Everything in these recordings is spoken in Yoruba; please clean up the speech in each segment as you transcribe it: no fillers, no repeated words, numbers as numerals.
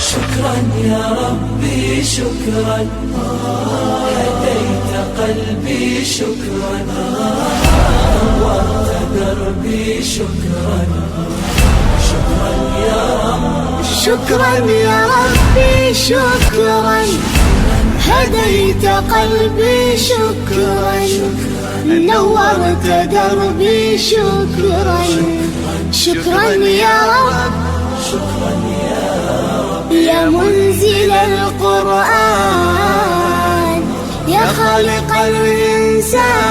شكرا يا ربي شكرا هديت قلبي شكرا نورت دربي شكرا شكرا يا رب شكرا يا ربي شكرا هديت قلبي شكرا نورت دربي شكرا شكرا يا رب شكرا يا رب يا منزل القرآن يا خالق الإنسان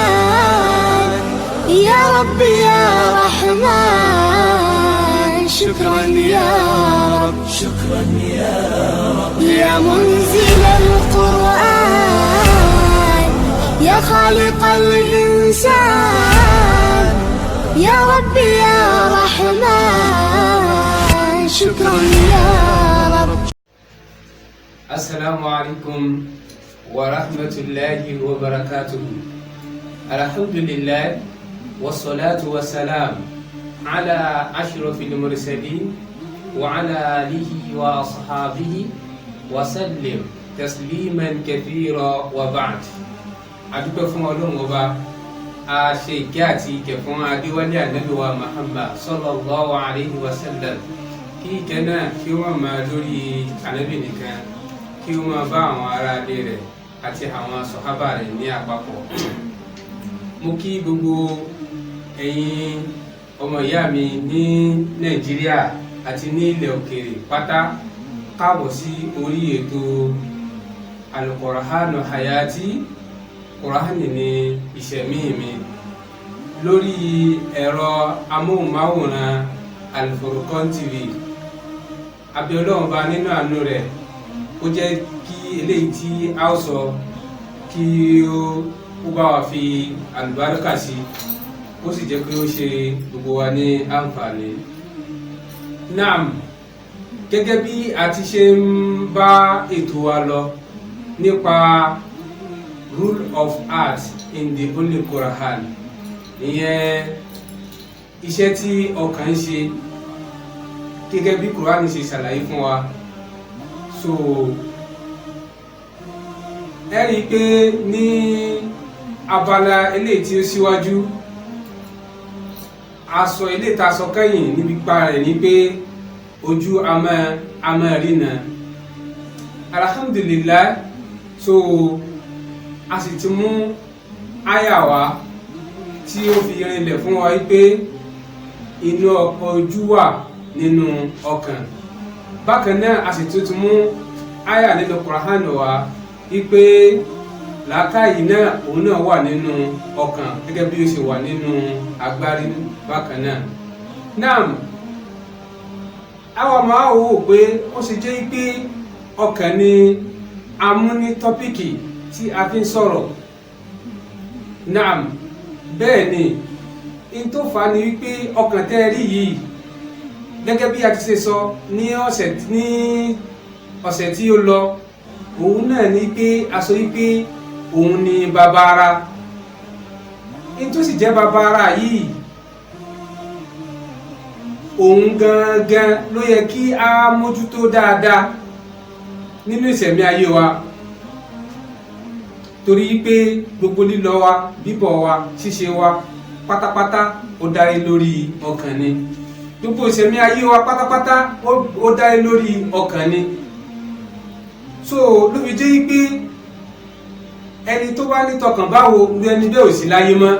يا رب يا رحمن شكرا يا رب شكرا يا رب يا منزل القرآن يا خالق الإنسان يا رب يا رحمن شكرا يا رب. السلام عليكم ورحمة الله وبركاته. الحمد لله والصلاة والسلام على أشرف المرسلين وعلى آله وأصحابه وسلم تسليما كثيرا وبعد. adúpẹ́ fún Ọlọ́run Ọba a ṣe ìkẹ́ àti ìkẹ́ fún adéwálé ànábì wa Muhammad sallallahu alayhi wa sallam kí ìkẹ́ náà kí wọ́n máa lórí ànábì nìkan kí wọ́n máa bá àwọn ará ilé rẹ̀ àti àwọn sọ̀hábà rẹ̀ ní àpapọ̀. mo kí gbogbo ẹ̀yin ọmọ ìyá mi ní Nàìjíríà àti ní ilẹ̀ òkèèrè pátá káàbọ̀ sí orí ètò Al-Qur'anu Hayati, Kùránì ní ìṣẹ̀mí mi, lórí ẹ̀rọ amóhùnmáwòrán Al-Furqan TV. Àbí Ọlọ́run bá nínú àánú rẹ̀ ó jẹ́ kí eléyìí tí a ó sọ kí ó bá wa fi àlùbáríkà sí, ó sì jẹ́ pé ó ṣe gbogbo wa ní àǹfààní. Naam, gẹ́gẹ́ bí a ti ṣe ń bá ètò wa lọ nípa rule of art in the Holy Quran, ìyẹn iṣẹ́ tí ọkàn ń ṣe gẹ́gẹ́ bí Quran ṣe ṣàlàyé fún wa. So ẹ rí i pé ní abala eléyìí tí ó síwájú aṣọ eléyìí tá a sọ kẹ́yìn níbi pa rẹ̀ ní pé ojú àmọ́ rína. Alhamdulillah, so a sì ti mú àyà wá tí ó fi rinlẹ̀ fún wa wípé inú ojú wà nínú ọkàn. Bákan náà a sì tún ti mú àyà nínú Qur'an wá wípé làákàyè náà òun náà wà nínú ọkàn gẹ́gẹ́ bí ó ṣe wà nínú agbárí bákan náà. Naam, àwa máa wò pé ó ṣe jẹ́ pé ọkàn ni a mú ní tọ́píkì tí a fi ń sọ̀rọ̀. Naam, bẹ́ẹ̀ ni in tó fà ní wípé ọkàn tẹ́ rí yìí gẹ́gẹ́ bí a ti ṣe sọ ní ọ̀sẹ̀ tí ó lọ, òun náà ní pé a sọ wípé òun ni bàbá ara. In tó sì jẹ́ bàbá ara yìí òun gangan ló yẹ kí a mójútó dáadáa nínú ìṣẹ̀mí ayé wa, torí pé gbogbo lílọ wa, bíbọ̀ wa, ṣíṣe wa pátápátá ó dáyé lórí ọkàn ni. Gbogbo ìṣẹ̀mí ayé wa pátápátá ó dáyé lórí ọkàn ni. So ló fi jẹ́ pé ẹni tó bá ní tọkàn báwo ní ẹni bẹ́ẹ̀ ò sí láyé mọ́.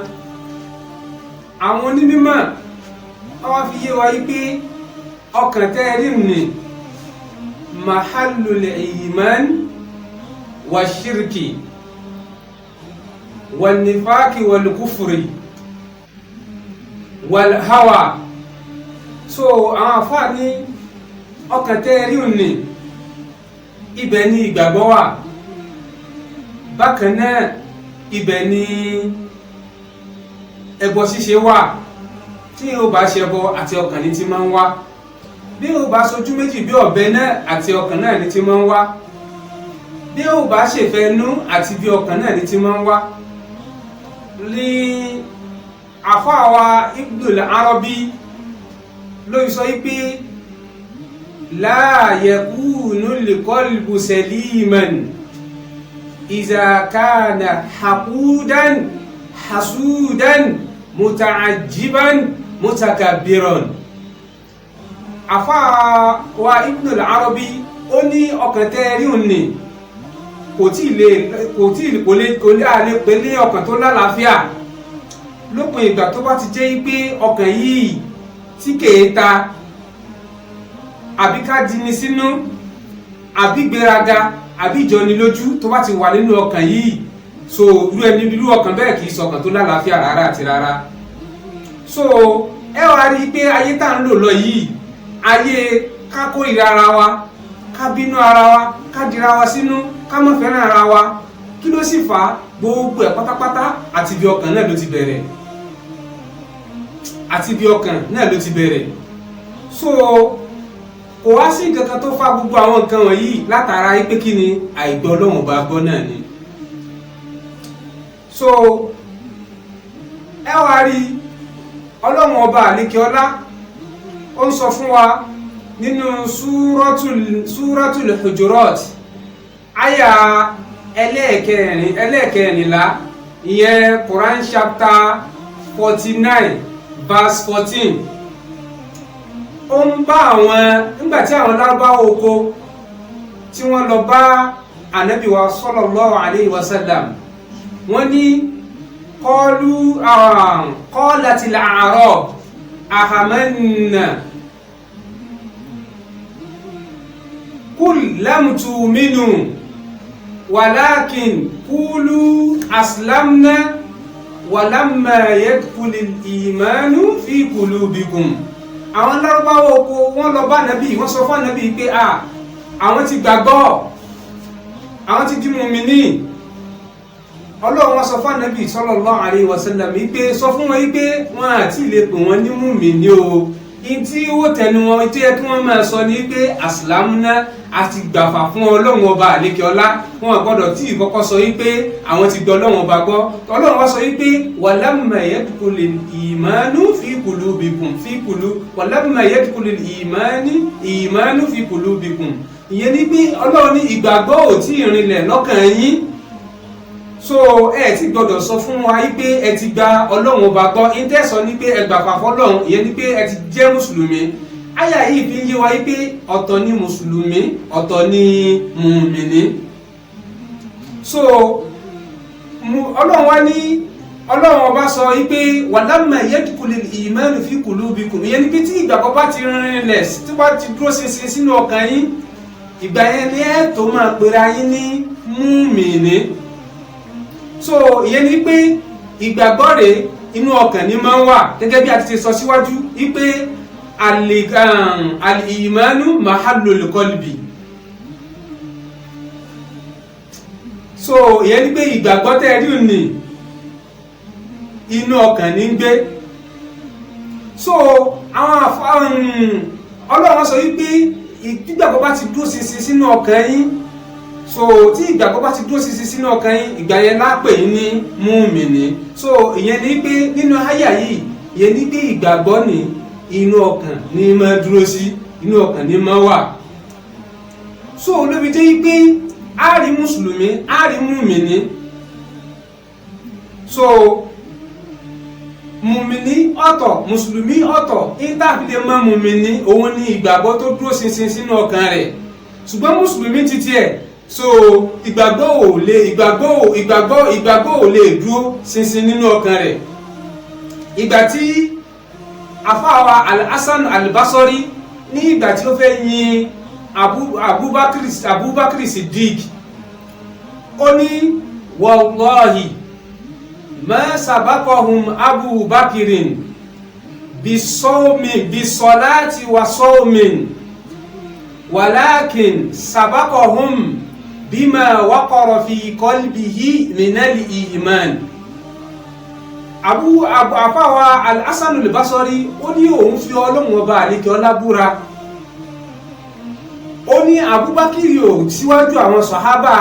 Àwọn onímọ̀ wọ́n fi yé wa pé ọkàn tẹ́ rí ni mahallul iman wa shirki wal nifaqi wal kufri wal hawa. So àwọn àfáà ní ọkàn tẹ́ rí ni ibẹ̀ ni ìgbàgbọ́ wà, bákan náà ibẹ̀ ni ẹbọ ṣíṣe wà. Tí o bá ṣẹbọ àti ọkàn ní ti máa ń wá, bí o bá sojú méjì bí ọ̀bẹ náà àti ọkàn náà ní ti máa ń wá, bí o bá ṣèfẹ́nú àti bí ọkàn náà ní ti máa ń wá. Ní àfáà wa Ibnul Arabi ló sọ wípé la yakunu al-qalbu saliman idha kana haqudan hasudan muta'ajjiban mutakabbiran. Àfáà wa Ibn al-Arabi ó ní ọkàn tẹ́ẹ̀rí òní kò lè pẹ̀lẹ́ ọkàn tó lálàáfíà lópin ìgbà tó bá ti jẹ́ pé ọkàn yìí tí kèéta àbí ká dini sínú àbí gbéraga àbí ìjọnilójú tó bá ti wà nínú ọkàn yìí, so irú ọkàn bẹ́ẹ̀ kìí sọkàn tó lálàáfíà rárá àti rárá. So ẹ wá rí pé ayé tá ń lò lọ yìí ayé ká kórìíra ara wa, ká bínú ara wa, ká dira wa sínú, ká má fẹ́ràn ara wa. Kí ló sì fà á? Gbogbo ẹ̀ pátápátá àti bí ọkàn náà ló ti bẹ̀rẹ̀, àti bí ọkàn náà ló ti bẹ̀rẹ̀. So kò wá sí nǹkan kan tó fà gbogbo àwọn nǹkan wọ̀nyí látara pé kí ni àìgbọ́ Ọlọ́run bá gbọ́ náà ni. So ẹ wá rí Ọlọ́run ọba àlékè ọlá ó ń sọ fún wa nínú súratul Hujurat àyà ẹlẹ́ẹ̀kẹrìnlá, ìyẹn Quran chapter 49 verse 14. Ó ń bá àwọn nígbàtí àwọn Lárúbáwá oko tí wọ́n lọ bá Ànábì wa sallallahu alayhi wa sallam, wọ́n ní qalatil a'rab ahamanna qul lam tu'minu walakin qulu aslamna walamma yadkhulil imanu fi qulubikum. Àwọn Lárúbáwá oko wọ́n lọ bá Ànábì, wọ́n sọ fún Ànábì pé àwọn ti gbàgbọ́, àwọn ti di mùmínì. Ọlọ́run wọ́n sọ fún Ànábì sallallahu alayhi wa sallam pé sọ fún wọn pé wọ́n àti lè pè wọ́n ní mùmínì o. In tí ó tẹnu wọn tí ẹ kí wọ́n máa sọ ní pé aslamna àti gbàfà fún Ọlọ́run ọba àlékè ọlá. Wọn gbọ́dọ̀ tí ìkọ́kọ́ sọ wípé àwọn ti gbọ́ Ọlọ́run ọba gbọ́. Ọlọ́run wá sọ wípé walamma yadkhulil imanu fi qulubikum walamma yadkhulil imanu fi qulubikum. Ìyẹn ní pé Ọlọ́run ní ìgbàgbọ́ ò tí ìrìnlẹ̀ lọ́kàn yín. So ẹ ti gbọ́dọ̀ sọ fún wa wípé ẹ ti gba Ọlọ́run ọba gbọ́. Ìtẹ́sọ ní pé ẹ gbàfà fọ́lọ́run, ìyẹn ní pé ẹ ti jẹ́ mùsùlùmí. Àyà yìí fi ń yé wa wípé ọ̀tọ̀ ni mùsùlùmí, ọ̀tọ̀ ni mùmìnì. So Ọlọ́run wá ní Ọlọ́run ọba sọ wípé walamma yadkhulil imanu fi qulubikum. Ìyẹn ní pé tí ìgbàgbọ́ bá ti rinlẹ̀, tí bá ti dúró ṣinṣin sínú ọkàn yín, ìgbà yẹn ni ẹ tó máa pera yín ní mùmìnì. So ìyẹn ní pé ìgbàgbọ́ rẹ̀ inú ọkàn ni máa ń wà, gẹ́gẹ́ bí a ti sọ síwájú wípé al-imanu mahallul qalbi. So ìyẹn ní pé ìgbàgbọ́ tẹ́ rí òní inú ọkàn ní ń gbé. So àwọn Ọlọ́run sọ wípé ìgbàgbọ́ bá ti dúró ṣinṣin sínú ọkàn yín, so tí ìgbàgbọ́ bá ti dúró ṣinṣin sínú ọkàn yín, ìgbà yẹn lápè yín ní mùmínì. So ìyẹn ní pé nínú àyà yìí, ìyẹn ní pé ìgbàgbọ́ ní inú ọkàn ní máa dúró sí, inú ọkàn ní máa wà. So ló fi jẹ́ pé a rí mùsùlùmí, a rí mùmínì. So mùmínì ọ̀tọ̀, mùsùlùmí ọ̀tọ̀. Ìtàfilẹ̀ mọ́ mùmínì òun ni ìgbàgbọ́ tó dúró ṣinṣin sínú ọkàn rẹ̀. Ṣùgbọ́n mùsùlùmí títí ẹ̀, so ìgbàgbọ́ ò lè dúró ṣinṣin nínú ọkàn rẹ̀. Ìgbà tí àfáà Al-Hasan Al-Basri ní ìgbà tí ó fẹ́ yin Abubakar Siddiq, ó ní wallahi ma sabaqahum Abubakirin bisolati wa sawmin walakin sabaqahum bima waqara fi qalbihi minal iman. Àfáà Al-Hasan Al-Basri ó ní òun fi Ọlọ́run ọba àlékè ọlá búra, ó ní Abubakar ò síwájú àwọn sàhábà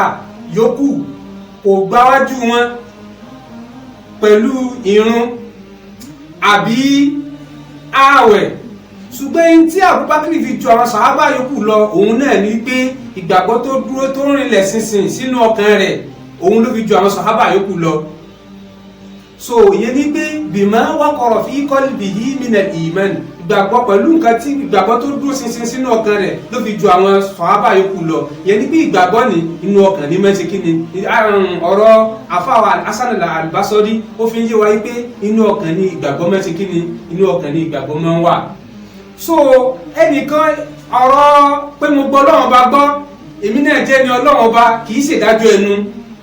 yòókù, kò gbáwájú wọn pẹ̀lú ìrun àbí ààwẹ̀ ṣùgbọ́n tí Abubakar fi ju àwọn sàhábà yòókù lọ òun náà ní pé ìgbàgbọ́ tó dúró tó rìnlẹ̀ ṣinṣin sínú ọkàn rẹ̀ òun ló fi ju àwọn sàhábà yòókù lọ. so ìyẹn ní pé bima waqara fi qalbihi minal iman, ìgbàgbọ́ pẹ̀lú nǹkan tí ìgbàgbọ́ tó dúró ṣinṣin sínú ọkàn rẹ̀ ló fi ju àwọn sàhábà yòókù lọ. ìyẹn ní pé ìgbàgbọ́ ní inú ọkàn ní mẹ́sẹ̀ kí ni ọ̀rọ̀ afáwa Hasan al-Basri ó fi ń yé wa pé inú ọkàn ní ìgbàgbọ́ mẹ́sẹ̀ kí ni inú ọkàn ní ìgbàgbọ́ máa ń wà. so ẹnìkan ọ̀rọ̀ pé mo gbọ́ Ọlọ́run Ọba gbọ́ èmi náà jẹ́ ni Ọlọ́run Ọba kì í ṣèdájọ́ ẹnu,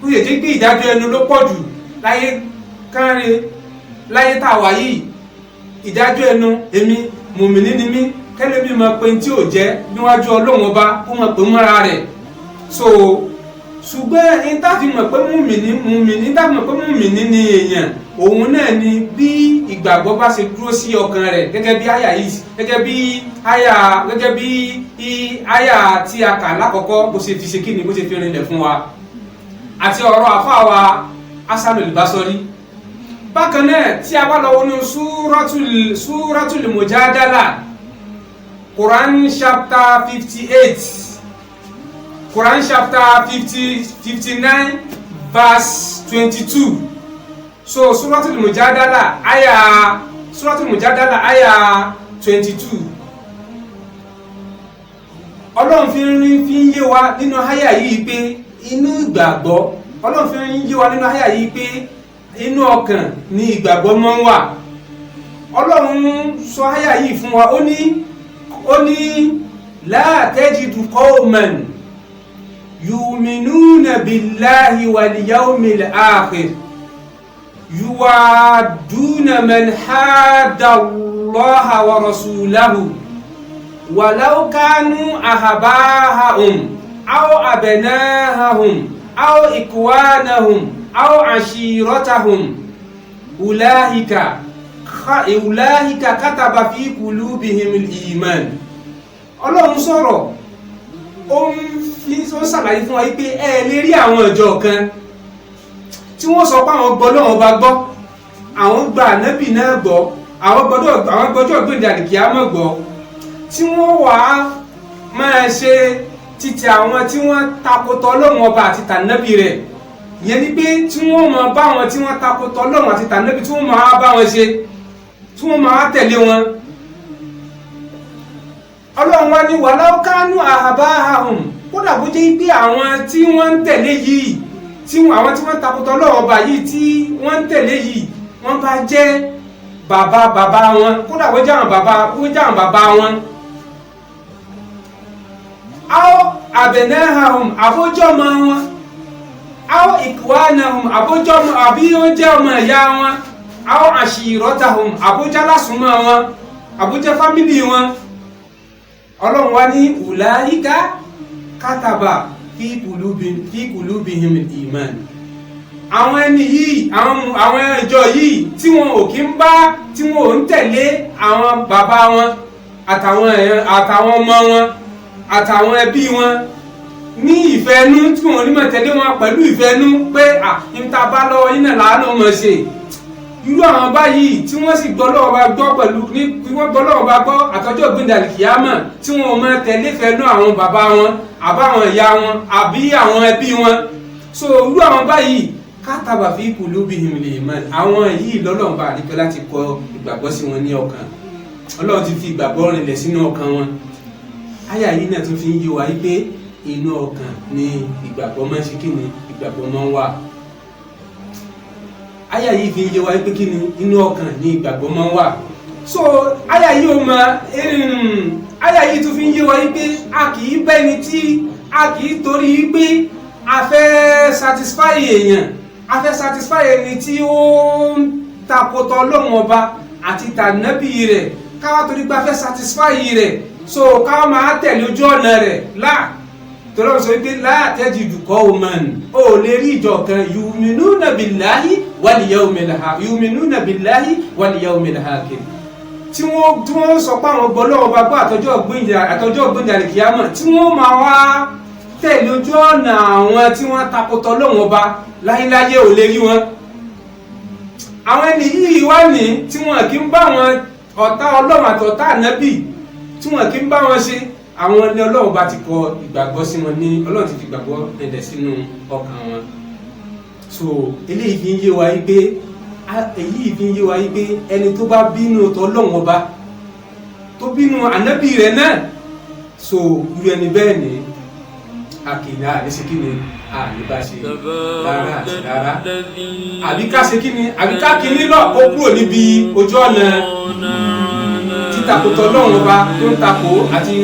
ó lè jẹ́ pé ìdájọ́ ẹnu ló pọ̀ jù láyé kánre láyé tá a wà yìí. ìdájọ́ ẹnu èmi mùmìnì ni mí kẹ́lẹ́ bí mo pe tí ò jẹ́ níwájú Ọlọ́run Ọba ó mọ̀ pé mọ́ra rẹ̀. so ṣùgbọ́n ẹni tá fi mọ̀ pé mùmìnì tá fi mọ̀ pé mùmìnì ni èèyàn òun náà ni bí ìgbàgbọ́ bá ṣe dúró sí ọkàn rẹ̀ gẹ́gẹ́ bí àyà yìí gẹ́gẹ́ bí àyà tí a kà lákọ̀ọ́kọ́ bó ṣe fi ṣe kí ni bó ṣe fi rinlẹ̀ fún wa àti ọ̀rọ̀ àfáàwà Hasan al-Basri. bákan náà tí a bá lọ wọnú súratul Mujadala Quran chapter 58 Quran chapter 59 verse 22. so suratul Mujadala aya 22. Ọlọ́run fi ń yé wa nínú aya yìí pé inú ìgbàgbọ́ Ọlọ́run fi ń yé wa nínú aya yìí pé inú ọkàn ni ìgbàgbọ́ máa ń wà. Ọlọ́run sọ aya yìí fún wa ó ní la tajidu qawman yu'minuna billahi wal yawmil akhir yuwaduna man hadda Allaha wa rasulahu walau kanu ahbahum aw abnahum aw ikwanahum aw ashiratahum ulaika kataba fi qulubihimul iman. Ọlọ́run sọ̀rọ̀ ó ń ṣàlàyé fún wa pé ẹ lè rí àwọn ìjọ kan tí wọ́n sọ pé àwọn gbọ́ Ọlọ́run Ọba gbọ́, àwọn gba ànábì náà gbọ́, àwọn gbọ́jọ́ gbèdé àlìkìyámọ̀ gbọ́, tí wọ́n wà á máa ṣe títí àwọn tí wọ́n takotọ Ọlọ́run Ọba àti tànábì rẹ̀. ìyẹn ni pé tí wọ́n máa bá wọn tí wọ́n takotọ Ọlọ́run àti tànábì tí wọ́n máa bá wọn ṣe, tí wọ́n máa tẹ̀lé wọn. Ọlọ́run wá ní walau kanu ahbahum, kódà bó jẹ́ pé àwọn tí wọ́n ń tẹ̀lé yìí àwọn tí wọ́n takotọ Ọlọ́run Ọba yìí tí wọ́n ń tẹ̀lé yìí wọ́n bá jẹ́ bàbá wọn, kódà bó jẹ́ àwọn bàbá wọn. aw abnahum àbójọ́mọ wọn, aw ikwanahum àbójọ́mọ àbí wọ́n jẹ́ ọmọ ìyá wọn, aw ashiratahum àbójálásùnmọ́ wọn, àbójẹ́ fámìlì wọn. Ọlọ́run wá ní ulaika kataba fi qulubihim al-iman. àwọn ẹni yìí àwọn ìjọ yìí tí wọn ò kí ń bá tí wọn ò ń tẹ̀lé àwọn bàbá wọn àtàwọn ọmọ wọn àtàwọn ẹbí wọn ní ìfẹ́nú, tí wọn ò ní máa tẹ̀lé wọn pẹ̀lú ìfẹ́nú pé níta bá lọ́wọ́ yín náà láàánú mọ̀ ṣe. irú àwọn báyìí tí wọ́n sì gbọ́ lọ́wọ́ bá gbọ́ pẹ̀lú ní wọ́n gbọ́ lọ́wọ́ bá gbọ́ àtọ́jọ́ gbẹ̀dẹ̀ àlìkìyámọ̀ tí wọn ò máa tẹ̀lé fẹ́nú àwọn bàbá wọn àbáwọn ìyá wọn àbí àwọn ẹbí wọn. so irú àwọn báyìí kataba fi qulubihimul iman, àwọn yìí lọ́lọ́run bá àdìpẹ́ láti kọ ìgbàgbọ́ sí wọn ní ọkàn. Ọlọ́run ti fi ìgbàgbọ́ rinlẹ̀ sínú ọkàn wọn. àyà yìí náà tún fi ń yé wa pé inú ọkàn ni ìgbàgbọ́ máa ń ṣe kí ni ìgbàgbọ́ máa ń wà. àyà yìí fi ń yé wa pé kí ni inú ọkàn ni ìgbàgbọ́ máa ń wà. so àyà yìí tún fi ń yé wa pé a kì í bẹ́ni tí a kì í torí pé a fẹ́ satisfy èèyàn, a fẹ́ satisfy ẹni tí ó ń takotọ Ọlọ́run Ọba àti tànábì rẹ̀ káwá torí pé a fẹ́ satisfy rẹ̀ so káwá máa tẹ̀lé ojú ọ̀nà rẹ̀ láà torí ọ̀sọ̀ wípé la tajidu qawman ó lè rí ìjọ kan yu'minuna billahi wal yawmil akhir tí wọ́n sọ pé àwọn gbọ́ Ọlọ́run Ọba gbọ́ àtọjọ́ ògbóǹde àlìkìyámọ̀ tí wọ́n máa wá tẹ̀lé ojú ọ̀nà àwọn tí wọ́n takotọ Ọlọ́run Ọba láyéláyé ò lè rí wọn. àwọn ẹni yìí wá ní tí wọn kì í bá wọn ọ̀tá Ọlọ́run àti ọ̀tá ànábì tí wọ́n kì í bá wọn ṣe àwọn ní Ọlọ́run bá ti kọ ìgbàgbọ́ sí wọn ní Ọlọ́run ti fi ìgbàgbọ́ ẹ̀dẹ̀ sínú ọkàn wọn. So eléyìí fi ń yé wa yí pé ẹni tó bá bínú t'Ọlọ́run ọba tó bínú ànábì rẹ̀ náà so irú ẹni bẹ́ẹ̀ ni àkìlá àdéṣekíni àníbáṣe rárá àti rárá àbí ká ṣe kíni àbí ká kíní lọ ó kúrò níbi ojú ọ̀nà títakò t'Ọlọ́run ọba tó ń takò àti